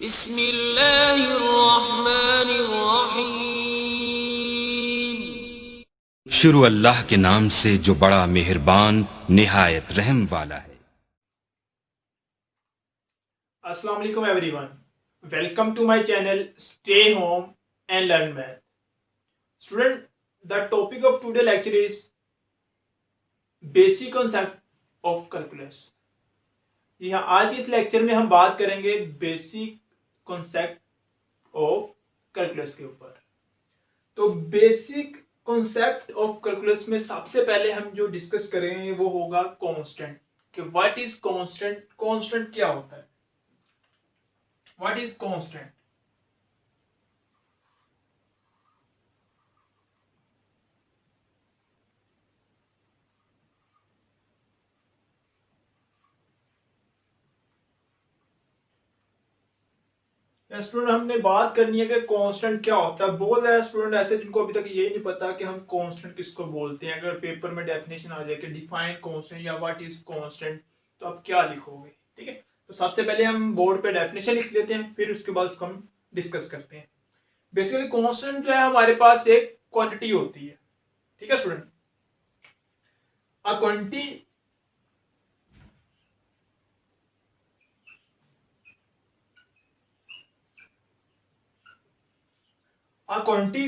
बिस्मिल्लाहिर्रहमानिर्रहीम। शुरू अल्लाह के नाम से जो बड़ा मेहरबान निहायत रहम वाला है। अस्सलाम वालेकुम everyone, welcome to my channel stay home and learn math. Student, the topic of today lecture is basic concept of calculus. यहाँ आज के इस लेक्चर में हम बात करेंगे बेसिक कॉन्सेप्ट ऑफ कैलकुलस के ऊपर। तो बेसिक कॉन्सेप्ट ऑफ कैलकुलस में सबसे पहले हम जो डिस्कस करेंगे वो होगा कांस्टेंट, कि व्हाट इज कांस्टेंट, कांस्टेंट क्या होता है, व्हाट इज कांस्टेंट। स्टूडेंट, हमने बात करनी है कि कांस्टेंट क्या होता है। बहुत सारे स्टूडेंट ऐसे जिनको अभी तक ये नहीं पता कि हम कांस्टेंट किसको बोलते हैं। अगर पेपर में डेफिनेशन आ जाए कि डिफाइन कांस्टेंट या व्हाट इज कांस्टेंट, तो आप क्या लिखोगे। ठीक है, तो सबसे पहले हम बोर्ड पे डेफिनेशन लिख लेते हैं, फिर उसके बाद उसको हम डिस्कस करते हैं। बेसिकली कांस्टेंट जो है हमारे पास एक क्वांटिटी होती है। ठीक है student, a quantity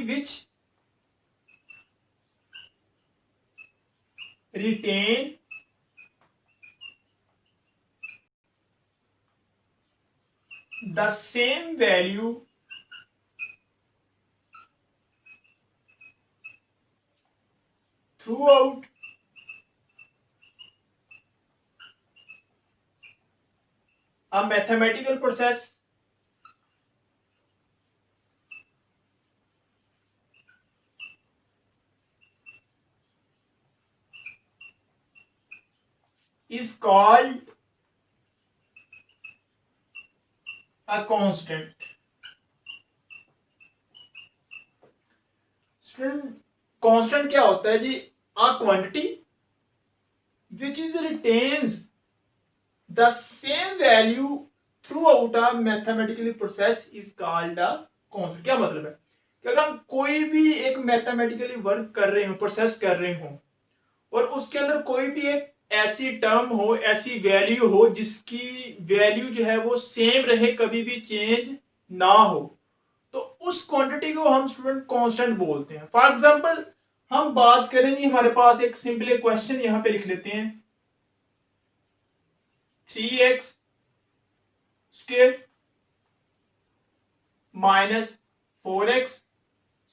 which retain the same value throughout a mathematical process is called a constant. Constant क्या होता है जी? A quantity which is retains the same value throughout a mathematical process is called a constant। क्या मतलब है कि अगर हम कोई भी एक मैथमेटिकली वर्क कर रहे हो, प्रोसेस कर रहे हो, और उसके अंदर कोई भी एक ऐसी टर्म हो, ऐसी वैल्यू हो जिसकी वैल्यू जो है वो सेम रहे, कभी भी चेंज ना हो, तो उस क्वांटिटी को हम स्टूडेंट कांस्टेंट बोलते हैं। फॉर एग्जांपल हम बात करें, हमारे पास एक सिंपल क्वेश्चन यहां पे लिख लेते हैं, 3x square minus 4x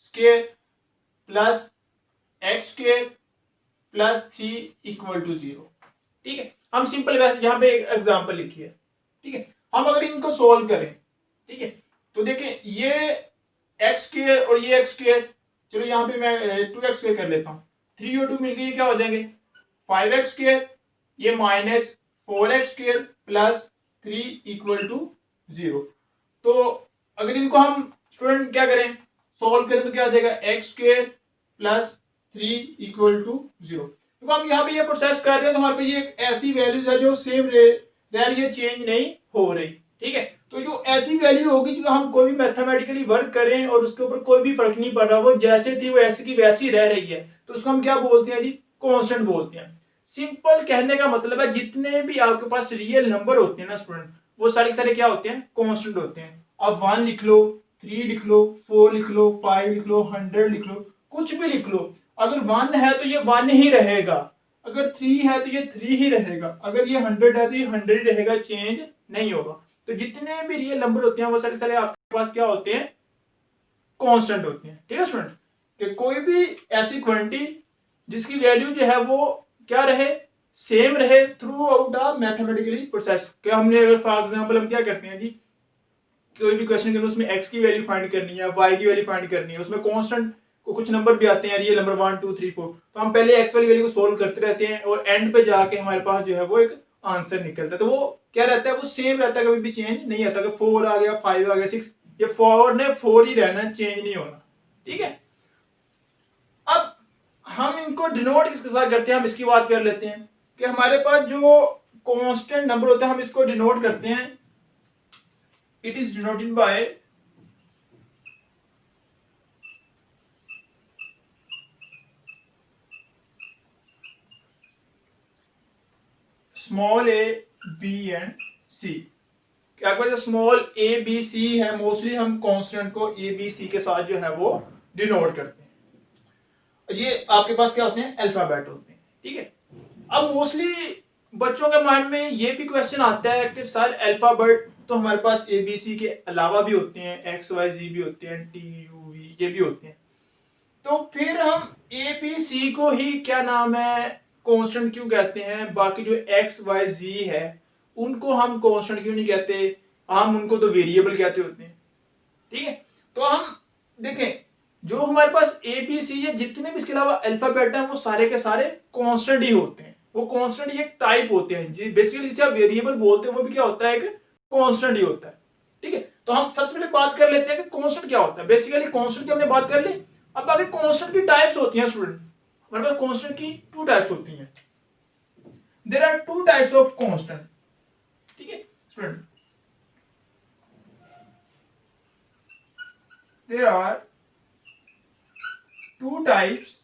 square plus x square plus 3 equal to 0। ठीक है, हम सिंपल यहां पे एक एग्जांपल लिखिए। ठीक है, हम अगर इनको सोल्व करें, ठीक है, तो देखें ये एक्स स्क्वायर और ये एक्स स्क्वायर, चलो यहाँ पे मैं 2x स्क्वायर कर लेता हूँ, 3 और 2 मिलकर क्या हो जाएंगे 5x स्क्वायर, ये minus 4x square plus 3 equal to 0। तो अगर इनको हम स्टूडेंट क्या करें, सोल्व करें, तो क्या आ जाएगा x square plus 3 equal to 0। तो हम यहाँ पे ये प्रोसेस कर रहे हैं, तो हमारे पे ये ऐसी वैल्यूज है जो सेम वैल्यू चेंज नहीं हो रही। ठीक है, तो जो ऐसी वैल्यू होगी जो हम कोई भी मैथमेटिकली वर्क करें और उसके ऊपर कोई भी फर्क नहीं पड़ रहा, वो जैसे थी वो ऐसी की वैसी रह रही है, तो उसको हम क्या बोलते हैं जी, कांस्टेंट बोलते हैं। सिंपल कहने का मतलब है जितने भी आपके पास रियल नंबर होते हैं ना स्टूडेंट, वो सारे सारे क्या होते हैं, कांस्टेंट होते हैं। अब 1 लिख लो, 3 लिख लो, 4 लिख लो, 5 लिख लो, 100 लिख लो, कुछ भी लिख लो, अगर 1 है तो ये 1 ही रहेगा, अगर 3 है तो ये 3 ही रहेगा, अगर ये 100 है तो ये 100 ही रहेगा, चेंज नहीं होगा। तो जितने भी रियल नंबर होते हैं वो सारे सारे आपके पास क्या होते हैं, कांस्टेंट होते हैं। ठीक है स्टूडेंट, कि कोई भी ऐसी क्वांटिटी जिसकी वैल्यू जो है वो क्या रहे, सेम रहे through out the mathematically process. क्या हमने फॉर एग्जांपल हम क्या करते हैं जी, कोई भी क्वेश्चन के अंदर उसमें x की वैल्यू फाइंड करनी है, y की वैल्यू फाइंड करनी है, उसमें कांस्टेंट को कुछ नंबर भी आते हैं, रियल नंबर 1 2 3 4, तो हम पहले x वाली वैल्यू को सोल्व करते रहते हैं और एंड पे जाके हमारे पास जो है वो एक आंसर निकलता है। तो वो क्या रहता है, वो सेम रहता है, कभी भी चेंज नहीं आता। अगर 4 आ गया, 5 आ गया, 6, ये 4 ने 4 ही रहना, चेंज नहीं होना। ठीक है, अब हम इनको डिनोट किसके साथ करते हैं, हम इसकी बात कर लेते हैं कि हमारे पास जो कांस्टेंट नंबर होता है हम इसको डिनोट करते हैं it is denoted by small A B and C. क्या जो स्मॉल ए बी सी है, मोस्टली हम कांस्टेंट को ए बी सी के साथ जो है वो डिनोट करते हैं। ये आपके पास क्या होते हैं, अल्फाबेट होते हैं, ठीक है। अब मोस्टली बच्चों के माइंड में ये भी क्वेश्चन आता है कि सर अल्फाबेट तो हमारे पास ए बी सी के अलावा भी होते हैं, एक्स वाई जी भी होते हैं, टी यू वी ये भी होते हैं, तो फिर हम ए बी सी को ही क्या नाम है कांस्टेंट क्यों कहते हैं, बाकी जो एक्स वाई जी है उनको हम कांस्टेंट क्यों नहीं कहते, हम उनको तो वेरिएबल कहते होते हैं, ठीक है। तो हम देखें जो हमारे पास ए बी सी है, जितने भी इसके अलावा अल्फाबेट हैं वो सारे के सारे कांस्टेंट ही होते हैं। वो कांस्टेंट एक टाइप होते हैं जी, बेसिकली जिसे आप वेरिएबल बोलते हैं वो भी क्या होता है कि कांस्टेंट ही होता है, ठीक है। तो हम सबसे पहले बात कर लेते हैं कि कांस्टेंट क्या होता है। बेसिकली कांस्टेंट की हमने बात कर ली। अब आगे कांस्टेंट की टाइप्स होती हैं स्टूडेंट, हमारे पास कांस्टेंट की 2 टाइप्स होती हैं। There are 2 types of constant, ठीक है student. There are 2 types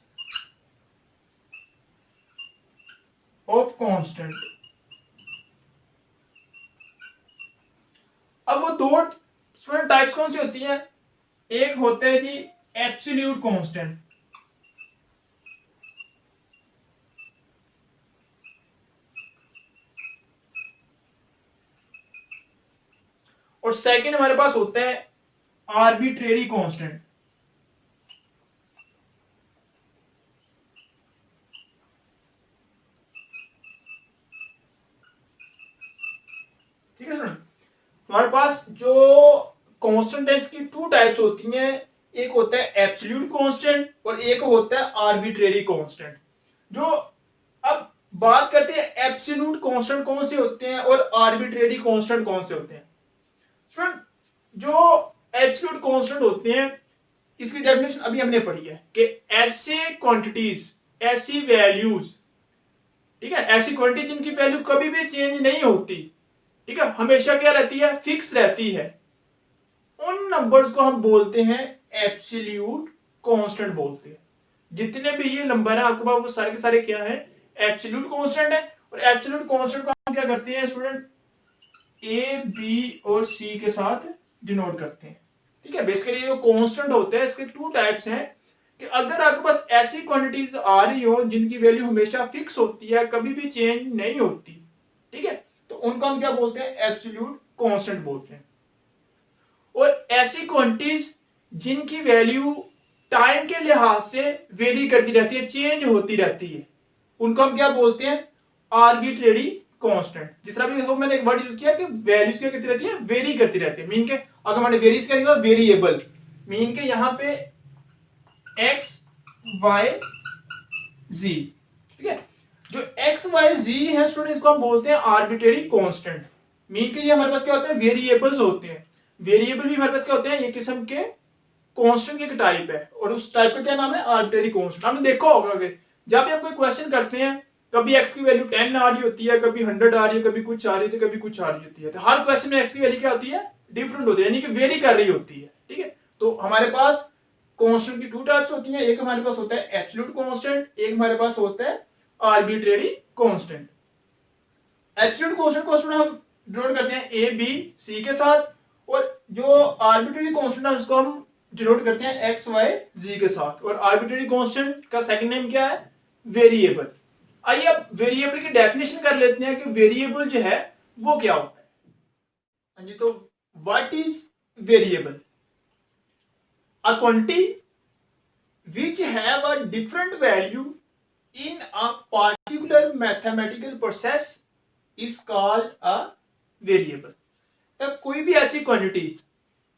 of constant. अब वो 2 स्टूडेंट टाइप्स कौन सी होती हैं, एक होते हैं जी एब्सोल्यूट कांस्टेंट, और सेकंड हमारे पास होता है आर्बिट्रेरी कांस्टेंट। ठीक है सर, हमारे पास जो कांस्टेंट्स की 2 टाइप्स होती हैं, एक होता है एब्सोल्यूट कांस्टेंट और एक होता है आर्बिट्रेरी कांस्टेंट। जो अब बात करते हैं एब्सोल्यूट कांस्टेंट कौन से होते हैं और आर्बिट्रेरी कांस्टेंट कौन से होते हैं। स्टूडेंट जो एब्सोल्यूट कांस्टेंट होते हैं इसकी डेफिनेशन अभी हमने पढ़ी है कि ऐसे क्वांटिटीज, ऐसी वैल्यूज, ठीक है, ऐसी क्वांटिटी जिनकी वैल्यू कभी भी चेंज नहीं होती, ठीक है, हमेशा क्या रहती है, फिक्स रहती है, उन नंबर्स को हम बोलते हैं एब्सोल्यूट कांस्टेंट बोलते हैं। जितने भी ये नंबर है आपके पास वो सारे के सारे क्या है, एब्सोल्यूट कांस्टेंट है। और एब्सोल्यूट कांस्टेंट को हम क्या करते हैं स्टूडेंट, ए बी और सी के साथ डिनोट करते हैं, ठीक है। बेसिकली जो कांस्टेंट होते हैं इसके 2 टाइप्स हैं कि अगर आपके पास ऐसी क्वांटिटीज आ रही हो जिनकी वैल्यू हमेशा फिक्स होती है, कभी भी चेंज नहीं होती, ठीक है, तो उनको हम क्या बोलते हैं, एब्सोल्यूट कांस्टेंट बोलते हैं। और ऐसी क्वांटिटीज जिनकी वैल्यू टाइम के लिहाज से वेरी करती रहती है, चेंज होती रहती है, उनको हम क्या बोलते हैं, आर्बिट्रेरी कांस्टेंट। जिस तरह भी मैंने एक वर्ड यूज किया कि वैल्यूज क्या करती रहती है, वेरी करती रहती है। मीन के अगर मैंने वेरीज करेंगे वेरिएबल, मीन के यहां पे एक्स वाई जी, ठीक है। जो एक्स वाई जी है स्टूडेंट इसको हम बोलते हैं आर्बिट्रेरी कांस्टेंट। मीन के ये हमारे पास क्या होते हैं, वेरिएबल्स होते हैं। वेरिएबल भी हमारे पास क्या होते हैं, ये किस्म के कांस्टेंट की एक टाइप है, और उस टाइप का क्या नाम है, आर्बिट्रेरी कांस्टेंट। हमने देखा होगा कि जब भी आप कोई क्वेश्चन करते हैं, कभी एक्स की वैल्यू 10 आ रही होती है, कभी 100 आ रही है, कभी कुछ आ रही है, कभी कुछ आ रही होती है, तो हर क्वेश्चन में एक्स की वैल्यू क्या होती है, डिफरेंट होती है, यानी कि वेरी कर रही होती है, ठीक है। तो हमारे पास कांस्टेंट की 2 टाइप्स होती हैं, एक हमारे पास होता है एब्सोल्यूट कांस्टेंट, एक हमारे पास होता है आर्बिट्रेरी कांस्टेंट। एब्सोल्यूट कांस्टेंट को हम डिनोट करते हैं ए बी सी के साथ, और जो आर्बिट्रेरी कांस्टेंट है उसको हम डिनोट करते हैं एक्स वाई जी के साथ। और आर्बिट्रेरी कांस्टेंट का सेकंड नेम क्या है, वेरिएबल। आइए अब वेरिएबल की डेफिनेशन कर लेते हैं कि वेरिएबल जो है वो क्या होता है। हाँ जी, तो what is variable, a quantity which have a different value in a particular mathematical process is called a variable। तब कोई भी ऐसी क्वांटिटी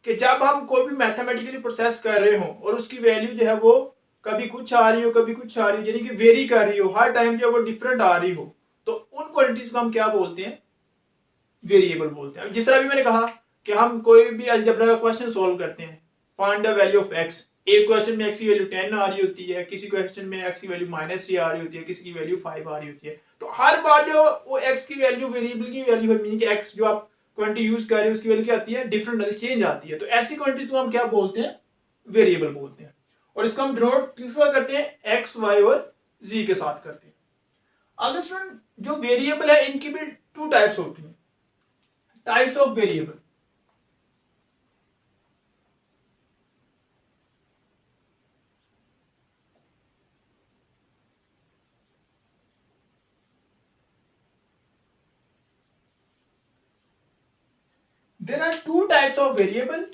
कि जब हम कोई भी मैथमेटिकली प्रोसेस कर रहे हो और उसकी वैल्यू जो है वो कभी कुछ आ रही हो, कभी कुछ आ रही हो, यानी कि वेरी कर रही हो, हर टाइम जो है वो डिफरेंट आ रही हो, तो उन क्वांटिटीज को हम क्या बोलते हैं, वेरिएबल बोलते हैं। जिस तरह भी मैंने कहा कि हम कोई भी अलजेब्रा का क्वेश्चन सॉल्व करते हैं, find the value of x, एक क्वेश्चन में एक्स की वैल्यू 10 आ रही होती है, किसी क्वेश्चन में एक्स की वैल्यू -3 आ रही होती है, किसी की वैल्यू 5 आ रही होती है। तो हर बार जो वो एक्स की वैल्यू वेरिएबल की वैल्यू है, मीनिंग एक्स जो आप क्वांटिटी यूज कर रहे हैं उसकी वैल्यू क्या आती है, डिफरेंट चेंज आती है। तो ऐसी क्वांटिटीज को हम क्या बोलते हैं, वेरिएबल बोलते हैं। और इसको हम डिनोट किसका करते हैं, एक्स वाई और जी के साथ करते हैं। अगर स्टूडेंट जो वेरिएबल है इनकी भी टू टाइप्स होती हैं, types of variable. There are two types of variable.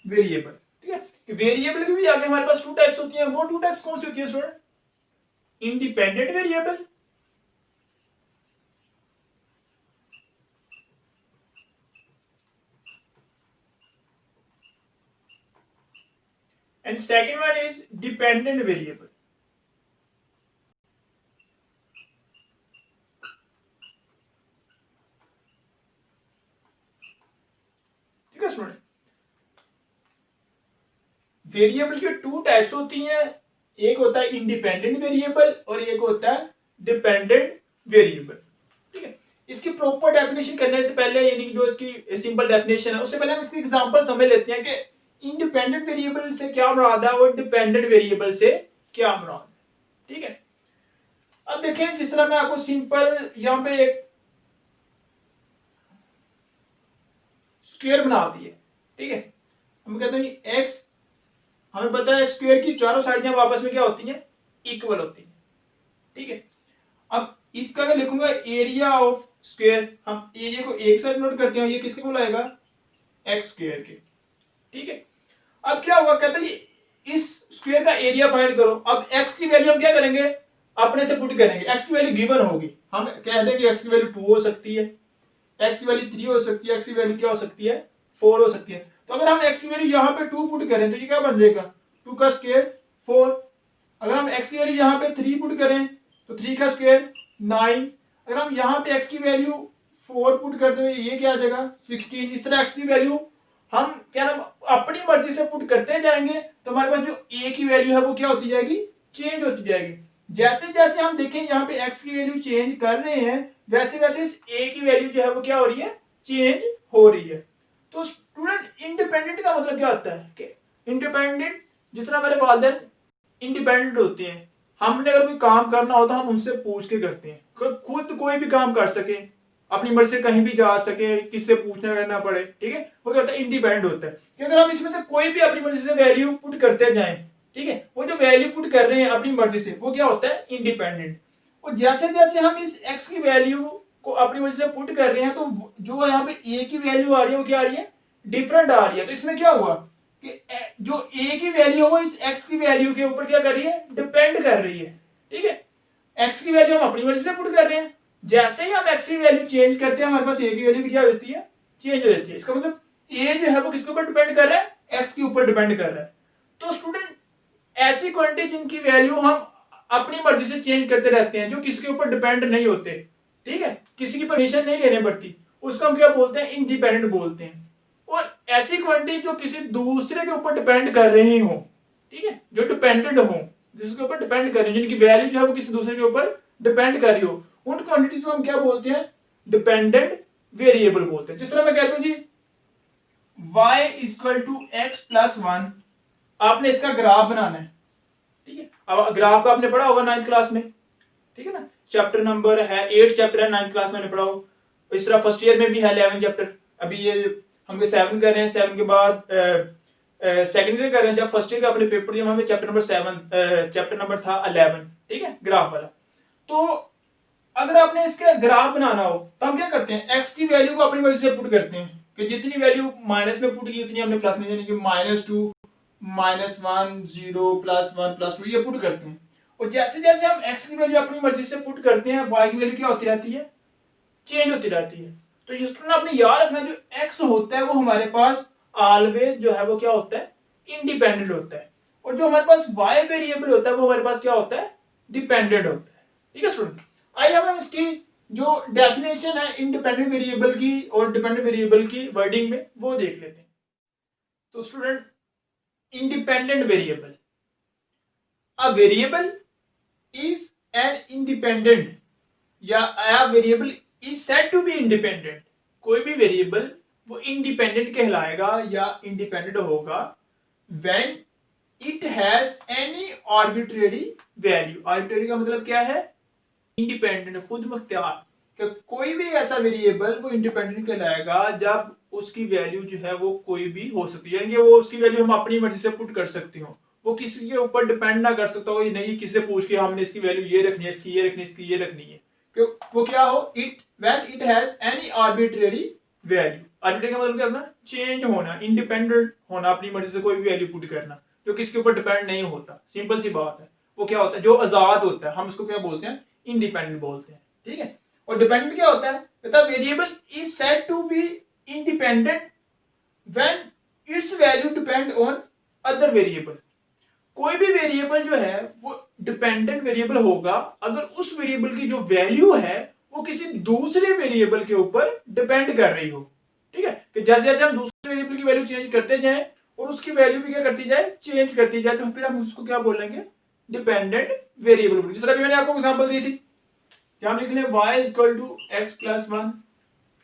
Variable, ठीक है। वेरिएबल की भी आगे हमारे पास टू टाइप्स होती हैं। वो टू टाइप्स कौन सी होती है student, independent variable and second one is dependent variable. ठीक है स्टूडेंट, वेरिएबल की टू टाइप्स होती हैं, एक होता है इंडिपेंडेंट वेरिएबल और एक होता है डिपेंडेंट वेरिएबल। ठीक है, इसकी प्रॉपर डेफिनेशन करने से पहले, यानी जो इसकी सिंपल डेफिनेशन है उससे पहले हम इसकी एग्जांपल समझ लेते हैं कि इंडिपेंडेंट वेरिएबल से क्या मुराद है और डिपेंडेंट वेरिएबल से क्या मुराद है। ठीक है, अब देखें जिस तरह मैं आपको सिंपल यहां पे एक स्क्वायर बना दिए। ठीक है, हम कहते हैं एक्स, हमें पता है स्क्वायर की चारों साइडें आपस में क्या होती हैं, इक्वल होती हैं। ठीक है, अब इसका मैं लिखूंगा एरिया ऑफ स्क्वायर, हम एरिया को एक साइड नोट करते हैं, ये किसके को लाएगा, एक्स स्क्वायर के। ठीक है, अब क्या हुआ, कहते हैं इस स्क्वायर का एरिया फाइंड करो। अब एक्स की वैल्यू हम क्या करेंगे, अपने से पुट करेंगे। एक्स की वैल्यू गिवन होगी, हम कह दें कि एक्स की वैल्यू 2 हो सकती है, एक्स की वैल्यू 3 हो सकती है, एक्स की वैल्यू क्या हो सकती है, 4 हो सकती है। तो अगर हम एक्स की वैल्यू यहाँ पे 2 पुट करें तो ये क्या बन जाएगा, 2 का स्क्वायर 4। अगर हम एक्स की वैल्यू यहाँ पे 3 पुट करें तो 3 का स्क्वायर 9। अगर हम यहाँ पे एक्स की वैल्यू 4 पुट करते हैं ये क्या आ जाएगा 16। इस तरह एक्स की वैल्यू हम क्या नाम अपनी मर्जी से पुट करते जाएंगे तो हमारे पास जो ए की वैल्यू है वो क्या होती जाएगी, चेंज होती जाएगी। जैसे जैसे हम देखें यहाँ पे एक्स की वैल्यू चेंज कर रहे हैं वैसे वैसे इस ए की वैल्यू जो है वो क्या हो रही है, चेंज हो रही है। तो स्टूडेंट इंडिपेंडेंट का मतलब क्या होता है कि इंडिपेंडेंट, जिस तरह हमारे वालिदैन इंडिपेंडेंट होते हैं, हमने अगर कोई काम करना होता है हम उनसे पूछ के करते हैं, खुद कोई भी काम कर सके, अपनी मर्जी से कहीं भी जा सके, किससे पूछना करना पड़े। ठीक है, वो क्या होता है, इंडिपेंडेंट होता है। कि अगर हम इसमें से कोई भी अपनी मर्जी से वैल्यू पुट करते जाएं, ठीक है, वो जो वैल्यू पुट कर रहे हैं अपनी मर्जी से वो क्या होता है, इंडिपेंडेंट। और जैसे जैसे हम इस एक्स की वैल्यू को अपनी मर्जी से पुट कर रहे हैं तो जो यहाँ पे ए की वैल्यू आ रही है वो क्या आ रही है, डिफरेंट आ रही है। तो इसमें क्या हुआ कि जो ए की वैल्यू है वो इस एक्स की वैल्यू के ऊपर क्या कर रही है, डिपेंड कर रही है। ठीक है, एक्स की वैल्यू हम अपनी मर्जी से पुट कर रहे हैं, जैसे ही हम एक्स की वैल्यू चेंज करते हैं हमारे पास ए की वैल्यू भी क्या होती है, चेंज हो जाती है। इसका मतलब ए जो है वो किसके ऊपर डिपेंड कर रहा है, एक्स के ऊपर डिपेंड कर रहा है। तो स्टूडेंट ऐसी क्वांटिटी जिनकी वैल्यू हम अपनी मर्जी से चेंज करते रहते हैं, जो किसी के ऊपर डिपेंड नहीं होते, ठीक है, किसी की परमिशन नहीं लेने पड़ती, उसको हम क्या बोलते हैं, इंडिपेंडेंट बोलते हैं। और ऐसी क्वांटिटी जो किसी दूसरे के ऊपर डिपेंड कर रही हो, ठीक है, जो डिपेंडेंट हो, जिसके ऊपर डिपेंड कर रही हो, जिनकी वैल्यू जो है वो किसी दूसरे के ऊपर डिपेंड कर रही हो, उन क्वांटिटीज को हम क्या बोलते हैं, डिपेंडेंट वेरिएबल बोलते हैं। जिस तरह मैं कहता हूं जी y equal to X plus 1, आपने इसका ग्राफ बनाना है। ठीक है, अब ग्राफ का आपने पढ़ा होगा 9th क्लास में, ठीक है ना, चैप्टर नंबर है 8 चैप्टर है 9th क्लास में पढ़ा हो। इस तरह फर्स्ट ईयर में भी है 11 चैप्टर, अभी ये हम 7 कर रहे हैं, 7 के बाद सेकंड ईयर कर रहे हैं। जब फर्स्ट ईयर का अपने पेपर दिया हमें चैप्टर नंबर 7, चैप्टर नंबर था 11, ठीक है, ग्राफ वाला। तो अगर आपने इसका ग्राफ बनाना हो तो हम क्या करते हैं, एक्स की वैल्यू को अपनी वजह से पुट करते हैं कि जितनी वैल्यू माइनस में पुट की उतनी हमने प्लस में, यानी कि -2 -1 0 +1 +2 ये पुट करते हैं। और जैसे जैसे हम एक्स की वैल्यू अपनी मर्जी से पुट करते हैं वाई की वैल्यू क्या होती रहती है, चेंज होती रहती है। तो इसको ना आपने याद रखना, जो एक्स होता है वो हमारे पास ऑलवेज जो है वो क्या होता है, इंडिपेंडेंट होता है, और जो हमारे पास वाई वेरिएबल होता है वो हमारे पास क्या होता है, डिपेंडेंट होता है। ठीक है स्टूडेंट, आइए अब हम इसकी जो डेफिनेशन है इंडिपेंडेंट वेरिएबल की और डिपेंडेंट वेरिएबल की वर्डिंग में वो देख लेते हैं। तो student, independent variable, a variable is an independent या a variable is said to be independent. कोई भी वेरिएबल वो इंडिपेंडेंट कहलाएगा या इंडिपेंडेंट होगा when it has any arbitrary value. Arbitrary का मतलब क्या है? इंडिपेंडेंट, खुद मुख्तियार। कि कोई भी ऐसा वेरिएबल वो इंडिपेंडेंट कहलाएगा जब उसकी वैल्यू जो है वो कोई भी हो सकती है, यानी वो उसकी वैल्यू हम अपनी मर्जी से पुट कर सकते हो, वो किसी के ऊपर डिपेंड ना कर सकता हो, ये नहीं किसी से पूछ के हमने इसकी वैल्यू ये रखनी है, इसकी ये रखनी है, इसकी ये रखनी है। क्यों? वो क्या हो, it when it has any arbitrary value. Arbitrary का मतलब क्या होना? चेंज होना, इंडिपेंडेंट होना, अपनी मर्जी से कोई भी वैल्यू पुट करना जो किसी के ऊपर डिपेंड नहीं होता। सिंपल सी बात है। वो क्या होता है? जो आजाद होता है हम उसको क्या बोलते हैं? इंडिपेंडेंट बोलते हैं। ठीक है। और डिपेंडेंट क्या होता है? The variable is said to be independent when its value depend on other variable. कोई भी वेरिएबल जो है वो डिपेंडेंट वेरिएबल होगा अगर उस वेरिएबल की जो वैल्यू है वो किसी दूसरे वेरिएबल के ऊपर डिपेंड कर रही हो। ठीक है। कि जैसे जैसे हम दूसरे वेरिएबल की वैल्यू चेंज करते जाएं और उसकी वैल्यू भी क्या करती जाए? चेंज करती जाए, तो फिर हम उसको क्या बोलेंगे? Dependent variable. जिस तरह मैंने आपको एग्जांपल दी थी, हम लिख लें y equal to X plus one,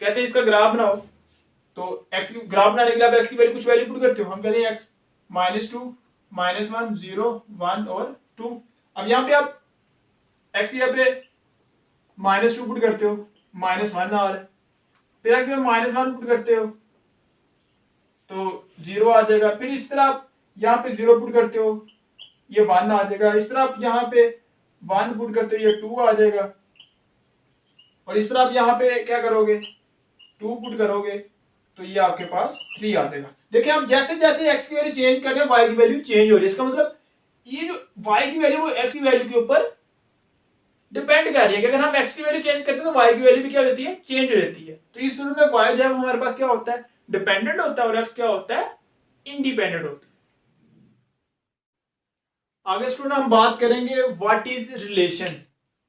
कहते हैं इसका ग्राफ बनाओ। तो x की ग्राफ बनाने के लिए आप x की वैल्यू कुछ वैल्यू पुट करते हो, हम कहते हैं x -2 -1 0 1 और 2। अब यहाँ पे आप x की जगह पे -2 पुट करते हो, -1 आ रहा है, फिर x में -1 पुट करते हो तो 0 आ जाएगा, फिर इस तरह आप यहाँ पे 0 पुट करते हो, ये 1 आ जाएगा, इस तरह आप यहाँ पे 1 पुट करते हो, ये 2 आ जाएगा, और इस तरह आप यहाँ पे क्या करोगे? 2 पुट करोगे तो ये आपके पास 3 आ जाएगा। देखिए आप जैसे जैसे x की वैल्यू चेंज कर रहे हैं y की वैल्यू चेंज हो रही है। इसका मतलब ये जो y की वैल्यू वो x की वैल्यू के ऊपर डिपेंड कर रही है कि अगर हम x की वैल्यू चेंज करते हैं तो y की वैल्यू भी क्या होती है? चेंज हो जाती है। तो इस सूरत में y जो है हमारे पास क्या होता है? डिपेंडेंट होता है, और x क्या होता है? इंडिपेंडेंट होता है। आगे स्टूडेंट हम बात करेंगे व्हाट इज रिलेशन,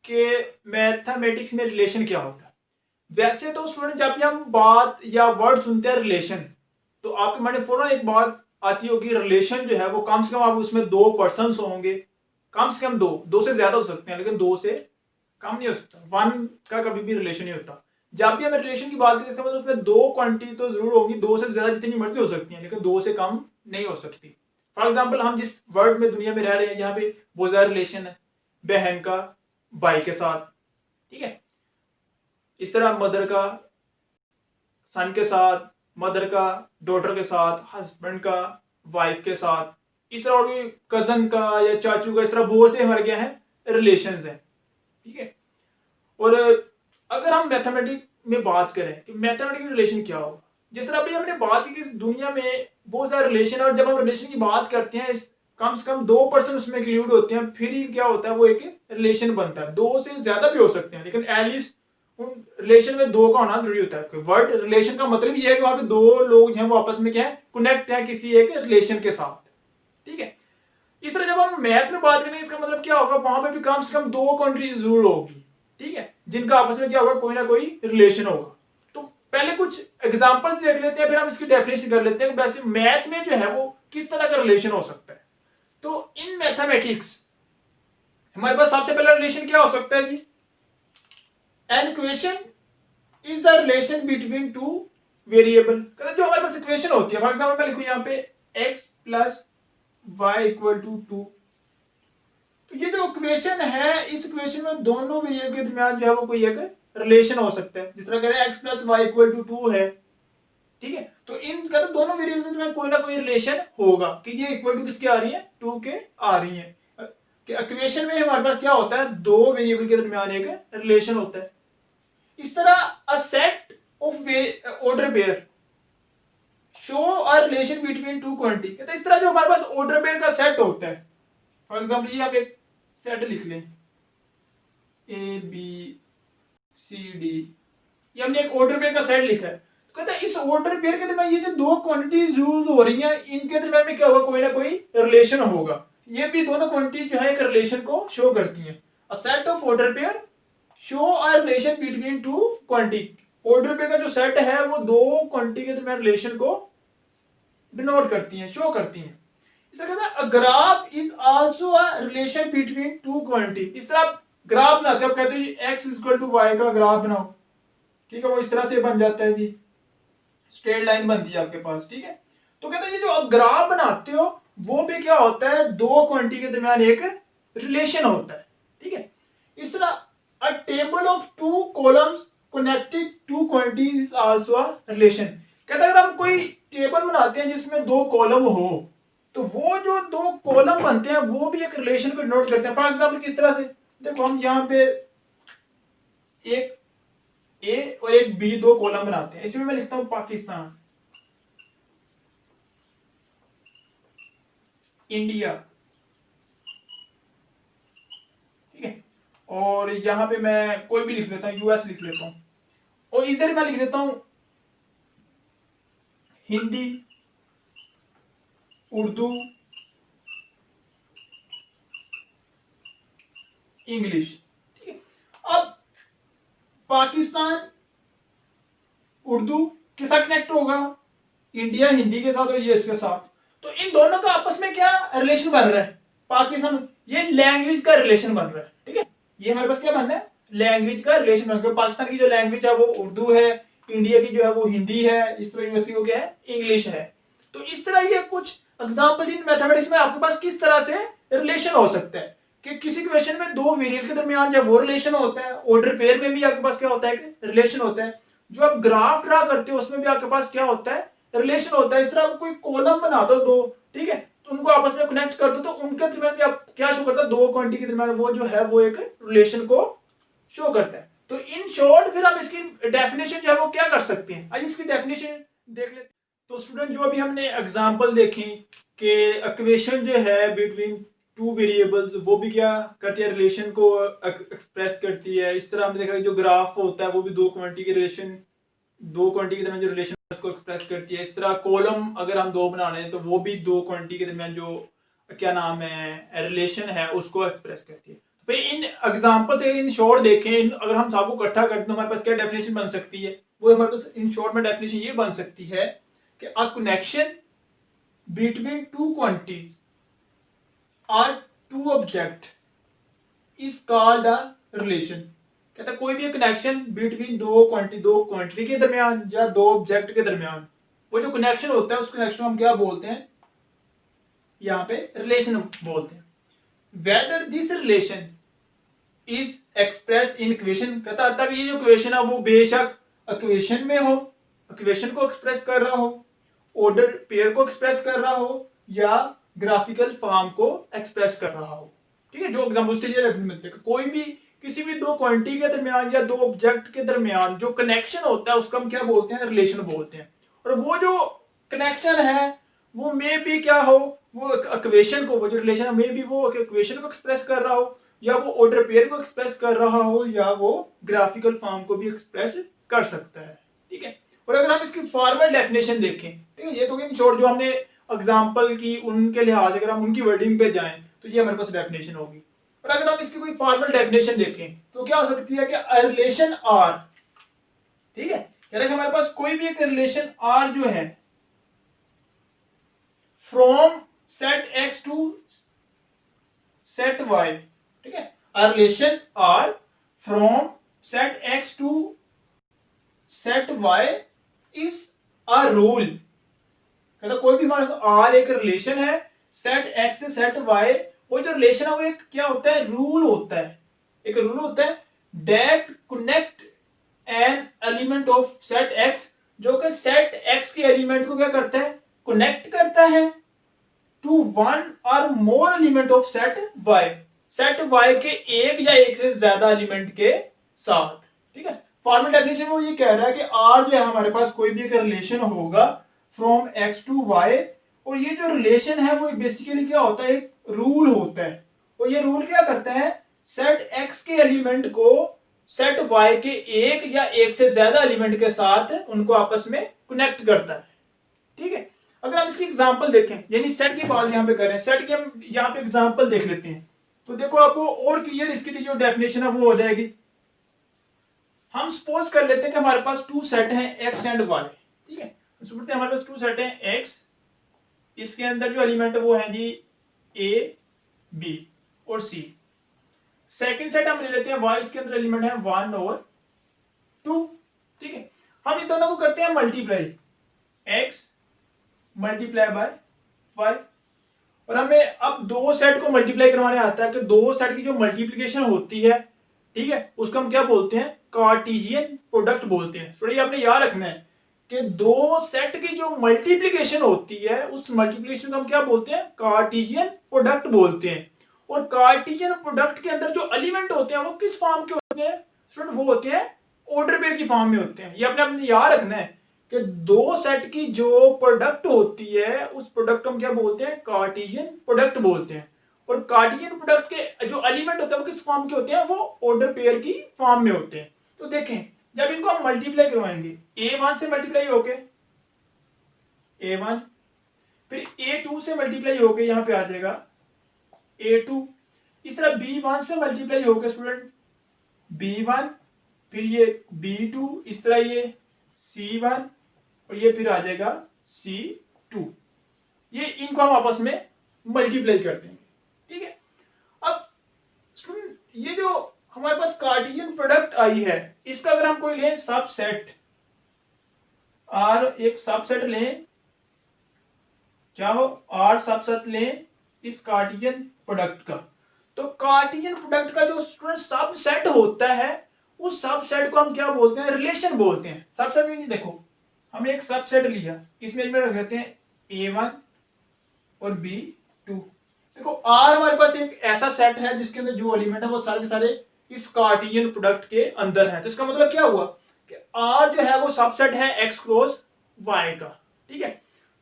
के मैथमेटिक्स में रिलेशन क्या होता है। वैसे तो स्टूडेंट जब भी हम बात या वर्ड सुनते हैं रिलेशन, तो आपके मन में फौरन एक बात आती होगी, रिलेशन जो है वो कम से कम आप उसमें 2 पर्सन होंगे, कम से कम 2 से ज्यादा हो सकते हैं लेकिन 2 से कम नहीं हो सकता। 1 का कभी भी रिलेशन नहीं होता। जब भी हमें रिलेशन की बात करते हैं मतलब उसमें 2 क्वांटिटी तो जरूर होगी, 2 से ज्यादा जितनी मर्जी हो सकती है लेकिन 2 से कम नहीं हो सकती। फॉर एग्जाम्पल हम जिस वर्ल्ड में दुनिया में रह रहे हैं यहाँ पे बहुत ज्यादा रिलेशन है बहन का भाई के साथ, ठीक है, इस तरह मदर का सन के साथ, मदर का डॉटर के साथ, हस्बैंड का वाइफ के साथ, इस तरह और भी कजन का या चाचू का, इस तरह बहुत से हमारे क्या है? रिलेशंस हैं। ठीक है। और अगर हम मैथमेटिक्स में बात करें कि मैथमेटिक्स रिलेशन क्या होगा, जिस तरह अभी हमने बात की कि इस दुनिया में बहुत सारे रिलेशन है, और जब हम रिलेशन की बात करते हैं इस कम से कम 2 पर्सन उसमें इंक्लूड होते हैं, फिर ही क्या होता है? वो एक रिलेशन बनता है। 2 से ज्यादा भी हो सकते हैं लेकिन एटलीस्ट उन रिलेशन में 2 का होना जरूरी होता है। वर्ड रिलेशन का मतलब ये है कि वहां पे 2 लोग हैं वो आपस में क्या है? कनेक्ट है किसी एक रिलेशन के साथ। ठीक है। इस तरह जब हम मैथ में बात करेंगे इसका मतलब क्या होगा? वहां पे भी कम से कम 2 कंट्रीज जरूर होगी, ठीक है, जिनका आपस में क्या होगा? कोई ना कोई रिलेशन होगा। तो पहले कुछ एग्जांपल देख लेते हैं, फिर हम इसकी डेफिनेशन कर लेते हैं कि वैसे मैथ में जो है वो किस तरह का रिलेशन हो सकता है। तो इन मैथमेटिक्स हमारे पास सबसे पहला रिलेशन क्या हो सकता है जी? An equation is the relation between 2 variable. जो हमारे पास इक्वेशन होती है, फॉर एग्जाम्पल मैं लिखूं यहाँ पे x plus Y equal to 2। तो ये जो इक्वेशन है, इस इक्वेशन में दोनों वेरिएबल के दरमियान जो है वो कोई एक रिलेशन हो सकता है। जिस तरह कह रहे हैं x plus Y equal to 2 है, ठीक है, तो इन दोनों वेरिएबल के दरमियान कोई ना कोई रिलेशन होगा कि ये इक्वल टू किसके आ रही है? 2 के आ रही है। कि इक्वेशन में हमारे पास क्या होता है? 2 वेरिएबल के दरमियान एक रिलेशन होता है। इस तरह a set of order pair show a relation between 2 quantity. कहते हैं इस तरह जो हमारे पास ऑर्डर पेयर का सेट होता है, फॉर एग्जांपल ये आप एक सेट लिख लें ए बी सी डी, ये हमने एक ऑर्डर पेयर का सेट लिखा है। तो कहते हैं इस ऑर्डर पेयर के दरमियान ये जो 2 क्वांटिटीज यूज हो रही हैं इनके दरमियान में क्या होगा? कोई ना कोई रिलेशन होगा। ये भी दोनों क्वांटिटी जो है एक रिलेशन को शो करती हैं। A set of order pair show a relation between two quantity, order पे का जो सेट है वो दो क्वांटिटी के दरमियान रिलेशन को डिनोट करती हैं, शो करती हैं। इस तरह कहता है graph is also a relation between two quantity. इस तरह आप ग्राफ बनाते हो, आप कहते हो x इक्वल टू वाई का ग्राफ बनाओ, ठीक है, वो इस तरह से बन जाता है जी, स्ट्रेट लाइन बनती है आपके पास, ठीक है। तो कहते हैं ये जो आप ग्राफ बनाते हो वो भी क्या होता है, दो क्वांटिटी के दरमियान एक रिलेशन होता है, ठीक है। इस तरह अ table of two columns connected two quantities is also a relation. कहता है अगर हम कोई टेबल बनाते हैं जिसमें दो कॉलम हो, तो वो जो दो कॉलम बनते हैं वो भी एक रिलेशन को नोट करते हैं। फॉर एग्जाम्पल किस तरह से, देखो हम यहाँ पे एक ए और एक बी दो कॉलम बनाते हैं, इसमें मैं लिखता हूं पाकिस्तान, इंडिया, ठीक है, और यहां पे मैं कोई भी लिख लेता हूं, यूएस लिख लेता हूं, और इधर मैं लिख देता हूं हिंदी, उर्दू, इंग्लिश, ठीक है। अब पाकिस्तान उर्दू के साथ कनेक्ट होगा, इंडिया हिंदी के साथ और ये इसके साथ, तो इन दोनों का आपस में क्या रिलेशन बन रहा है, पाकिस्तान, ये लैंग्वेज का रिलेशन बन रहा है, ठीक है। ये हमारे पास क्या बन रहा है, लैंग्वेज का रिलेशन बन रहा है। पाकिस्तान की जो लैंग्वेज है वो उर्दू है, इंडिया की जो है वो हिंदी है, इस तरह यूनिवर्सिटी को क्या है, इंग्लिश है। तो इस तरह ये कुछ एग्जाम्पल इन मैथमेटिक्स में आपके पास किस तरह से रिलेशन हो सकता है कि किसी क्वेश्चन में दो वेरिएबल के दरमियान जब वो रिलेशन होता है, ऑर्डर पेयर में भी आपके पास क्या होता है, रिलेशन होता है। जो आप ग्राफ ड्रा करते हो उसमें भी आपके पास क्या होता है, रिलेशन होता है। इस तरह आप कोई कॉलम बना दो दो, ठीक है, तो उनको आपस में कनेक्ट कर दो, तो उनके दरमियान भी आप क्या शो करता है, दो क्वांटिटी के दरमियान वो जो है वो एक रिलेशन को शो करता है। तो इन शॉर्ट फिर हम इसकी डेफिनेशन जो है वो क्या कर सकते हैं, आइए इसकी डेफिनेशन देख लेते हैं। तो स्टूडेंट जो अभी हमने एग्जांपल देखी कि इक्वेशन जो है बिटवीन टू वेरिएबल्स वो भी क्या करती है, रिलेशन को एक्सप्रेस करती है। इस तरह हमने देखा कि जो ग्राफ होता है वो भी दो क्वांटिटी के रिलेशन, दो क्वांटिटी के दरमियान जो रिलेशन उसको एक्सप्रेस करती है। इस तरह कॉलम अगर हम दो बना रहे हैं तो वो भी दो क्वांटिटी के दरमियान जो क्या नाम है रिलेशन है उसको एक्सप्रेस करती है। तो इन एग्जांपल से इन शॉर्ट देखें, अगर हम सबको इकट्ठा करते हैं हमारे पास क्या डेफिनेशन बन सकती है, वो हमारे पास इन शॉर्ट में डेफिनेशन ये बन सकती है कि a connection between two quantities और two object is called a relation. कहता है कोई भी कनेक्शन बिटवीन दो क्वांटिटी के दरमियान या दो ऑब्जेक्ट के दरमियान, वो जो कनेक्शन होता है उस कनेक्शन को हम क्या बोलते हैं, यहाँ पे रिलेशन बोलते हैं। Whether this relation is express in equation, कहता है तब ये जो इक्वेशन है वो बेशक इक्वेशन में हो, इक्वेशन को एक्सप्रेस कर रहा हो, ऑर्डर पेयर को एक्सप्रेस कर रहा हो, या ग्राफिकल फॉर्म को एक्सप्रेस कर रहा हो, ठीक है। जो एग्जांपल से ये मिलते हैं कोई भी किसी भी दो क्वांटिटी के दरमियान या दो ऑब्जेक्ट के दरमियान जो कनेक्शन होता है उसको हम क्या बोलते हैं, रिलेशन बोलते हैं। और वो जो कनेक्शन है वो मे भी क्या हो, वो इक्वेशन को, वो जो रिलेशन है मे भी वो इक्वेशन को एक्सप्रेस कर रहा हो, या वो ऑर्डर पेयर को एक्सप्रेस कर रहा हो, या वो ग्राफिकल फॉर्म को भी एक्सप्रेस कर सकता है, ठीक है। और अगर हम इसकी फॉर्मल डेफिनेशन देखें, ठीक है, ये तो इन शॉर्ट जो हमने एग्जांपल की उनके लिहाज अगर हम उनकी वर्डिंग पे जाएं तो ये हमारे पास डेफिनेशन होगी। और अगर हम इसकी कोई फॉर्मल डेफिनेशन देखें तो क्या हो सकती है कि रिलेशन आर, ठीक है, यानी हमारे पास कोई भी एक रिलेशन आर जो है from set X to set Y, ठीक है, relation R from set X to set Y is a rule. कहता कोई भी हमारे आर एक रिलेशन है सेट एक्स से सेट वाई, वो जो रिलेशन है वो एक क्या होता है, रूल होता है, एक रूल होता है that connect an element of set x, जो कि सेट एक्स के एलिमेंट को क्या करता है, कनेक्ट करता है टू वन और more element of set Y, set Y के एक या एक से ज्यादा एलिमेंट के साथ, ठीक है। फॉर्मल डेफिनेशन वो ये कह रहा है कि आर जो है हमारे पास कोई भी एक रिलेशन होगा फ्रॉम एक्स टू वाई, और ये जो रिलेशन है वो बेसिकली क्या होता है, एक रूल होता है। और ये रूल क्या करता है, सेट एक्स के एलिमेंट को सेट वाई के एक या एक से ज्यादा एलिमेंट के साथ उनको आपस में कनेक्ट करता है, ठीक है। अगर हम इसकी एग्जांपल देखें, यानी सेट की बात यहां पे कर रहे हैं, सेट की हम यहां पे एग्जांपल देख लेते हैं, तो देखो आपको और क्लियर इसकी जो डेफिनेशन है वो हो जाएगी। हम सपोज कर लेते हैं कि हमारे पास टू सेट हैं एक्स एंड वाई, ठीक है। सपोज हमारे पास टू सेट हैं एक्स, इसके अंदर जो एलिमेंट है वो है जी ए, बी और सी। सेकंड सेट हम ले लेते हैं वाई, इसके अंदर एलिमेंट है 1 और 2, ठीक है। हम इन दोनों को करते हैं multiply, X multiply by Y, और हमें अब दो सेट को मल्टीप्लाई करवाने आता है कि दो सेट की जो मल्टीप्लिकेशन होती है, ठीक है, उसको हम क्या बोलते हैं, कार्टेशियन प्रोडक्ट बोलते हैं। थोड़ी आपने याद रखना है कि दो सेट की जो मल्टीप्लिकेशन होती है उस मल्टीप्लिकेशन को हम क्या बोलते हैं, कार्टेशियन प्रोडक्ट बोलते हैं। और कार्टेशियन प्रोडक्ट के अंदर जो एलिमेंट होते हैं वो किस फॉर्म के होते हैं स्टूडेंट, वो होते हैं ऑर्डर पेयर की फॉर्म में होते हैं। ये अपने याद रखना है कि दो सेट की जो प्रोडक्ट होती है उस प्रोडक्ट को हम क्या बोलते हैं, कार्टेशियन प्रोडक्ट बोलते हैं। और कार्टेशियन प्रोडक्ट के जो एलिमेंट होते हैं वो किस फॉर्म के होते हैं, वो ऑर्डर पेयर की फॉर्म में होते हैं। तो देखें जब इनको हम मल्टीप्लाई करवाएंगे, A1 से मल्टीप्लाई होके A1, फिर A2 से मल्टीप्लाई होके यहां पे आ जाएगा A2, इस तरह B1 से मल्टीप्लाई होके स्टूडेंट B1, फिर ये B2, इस तरह ये C1 और ये फिर आ जाएगा C2। ये इनको हम आपस में मल्टीप्लाई कर देंगे, ठीक है। अब स्टूडेंट ये जो हमारे पास कार्टेशियन प्रोडक्ट आई है, इसका अगर हम कोई लें सबसेट और एक सबसेट लें, क्या हो, आर सबसेट लें इस कार्टेशियन प्रोडक्ट का, तो कार्टेशियन प्रोडक्ट का जो स्टूडेंट सबसेट होता है उस सबसेट को हम क्या बोलते हैं, रिलेशन बोलते हैं। सबसेट में देखो हमने एक सबसेट लिया, इसमें रख देते हैं A1 और B2। देखो R हमारे पास एक ऐसा सेट है जिसके अंदर जो एलिमेंट है वो सारे के सारे इस कार्टेशियन प्रोडक्ट के अंदर है। तो इसका मतलब क्या हुआ कि R जो है वो सबसेट है X क्रॉस Y का, ठीक है।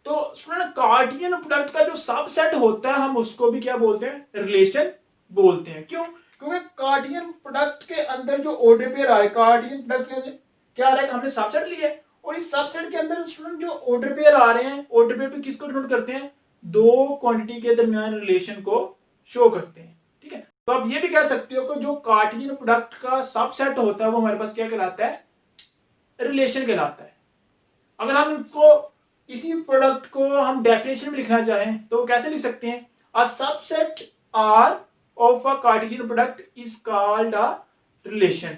तो स्टूडेंट कार्टेशियन प्रोडक्ट का जो सबसेट होता है हम उसको भी क्या बोलते हैं, रिलेशन बोलते हैं। क्यों, क्योंकि कार्टेशियन प्रोडक्ट के अंदर जो ऑर्डर पेयर आए, कार्टेशियन प्रोडक्ट के अंदर क्या आ रहा है, हमने सबसेट लिया है और इस सबसेट के अंदर स्टूडेंट जो ऑर्डर पेयर आ रहे हैं, ऑर्डर पेयर पे किसको डिनोट करते हैं, दो क्वांटिटी के दरमियान रिलेशन को शो करते हैं, ठीक है। तो आप ये भी कह सकते हो कि जो कार्टेशियन प्रोडक्ट का सबसेट होता है वो हमारे पास क्या कहलाता है, रिलेशन कहलाता है। अगर हम इसको इसी प्रोडक्ट को हम डेफिनेशन में लिखना चाहें तो कैसे लिख सकते हैं, a subset R of a Cartesian product is called a relation.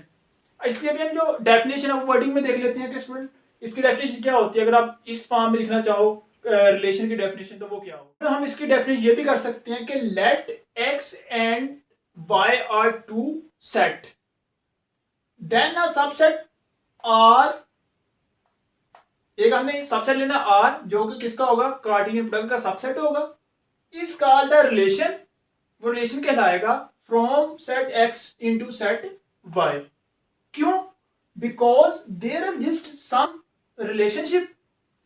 इसलिए अभी हम जो डेफिनेशन है वर्डिंग में देख लेते हैं कि स्टूडेंट इसकी डेफिनेशन क्या होती है। अगर आप इस फॉर्म में लिखना चाहो रिलेशन की डेफिनेशन तो वो क्या हो, तो हम इसकी डेफिनेशन ये भी कर सकते हैं कि let X and Y are two set, then a subset R, एक हमने सबसेट लेना आर जो कि किसका होगा, कार्टेशियन प्रोडक्ट का सबसेट होगा, इज कॉल्ड द रिलेशन, वो रिलेशन कहलाएगा from set X into set Y. क्यों, because there exist some relationship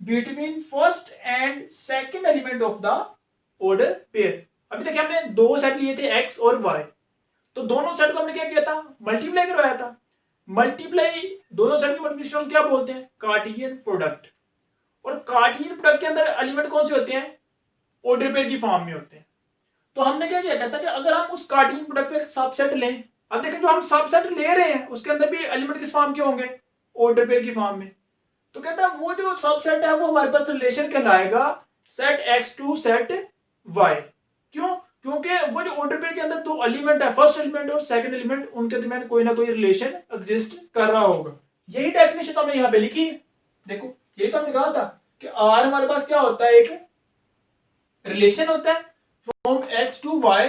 between first and second element of the order pair. अभी देखिए हमने दो सेट लिए थे एक्स और वाई, तो दोनों सेट को हमने क्या किया था, मल्टीप्लाई करवाया था। मल्टीप्लाई, दोनों सेट की मल्टीप्लिकेशन हम क्या बोलते हैं, कार्टेशियन प्रोडक्ट। और कार्टेशियन प्रोडक्ट के अंदर एलिमेंट कौन से होते हैं, ऑर्डर पेयर की फॉर्म में होते हैं। तो हमने क्या किया था कि अगर हम उस कार्टेशियन प्रोडक्ट पे सबसेट लें, अब देखिए जो हम सबसेट ले रहे हैं उसके अंदर भी एलिमेंट किस फॉर्म के होंगे, ऑर्डर पेयर की फॉर्म में। तो कहता है वो जो सबसेट है वो हमारे पास रिलेशन कहलाएगा set X to set Y. क्यों, क्योंकि वो जो ऑर्डर पेयर के अंदर दो एलिमेंट है, फर्स्ट एलिमेंट और सेकंड एलिमेंट, उनके दरमियान कोई ना कोई रिलेशन एग्जिस्ट कर रहा होगा। यही डेफिनेशन तो हमने यहाँ पे लिखी है। देखो यही तो हमने कहा था कि आर हमारे पास क्या होता है, एक रिलेशन होता है from X to Y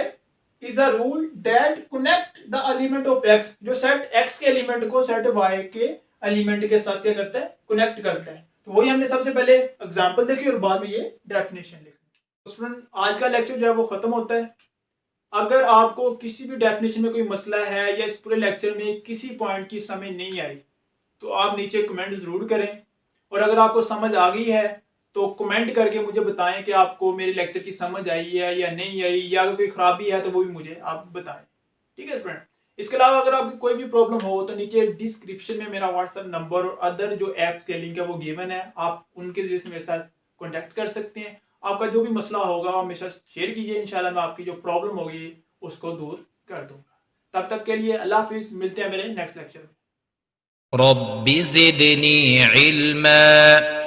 is a rule that connect the element of X, जो सेट एक्स के एलिमेंट को सेट वाई के एलिमेंट के साथ क्या करता है, कनेक्ट करता है। तो वही हमने सबसे पहले एग्जांपल देखी और बाद में ये डेफिनेशन लिखी। तो स्टूडेंट आज का लेक्चर जो है वो खत्म होता है। अगर आपको किसी भी डेफिनेशन में कोई मसला है या इस पूरे लेक्चर में किसी पॉइंट की समझ नहीं आई तो आप नीचे कमेंट जरूर करें, और अगर आपको समझ आ गई है तो कमेंट करके मुझे बताएं कि आपको मेरे लेक्चर की समझ आई है या नहीं आई, या अगर कोई खराबी है तो वो भी मुझे आप बताएं, ठीक है फ्रेंड। इसके अलावा अगर आपको कोई भी प्रॉब्लम हो तो नीचे डिस्क्रिप्शन में मेरा व्हाट्सएप नंबर और अदर जो एप्स के लिंक है वो गिवन है, आप उनके जरिए से मेरे साथ कॉन्टेक्ट कर सकते हैं। आपका जो भी मसला होगा आप मेरे साथ शेयर कीजिए, इंशाल्लाह मैं आपकी जो प्रॉब्लम होगी उसको दूर कर दूंगा। तब तक के लिए अल्लाह हाफिज, मिलते हैं मेरे नेक्स्ट लेक्चर में। रब्बि ज़िदनी इल्मा।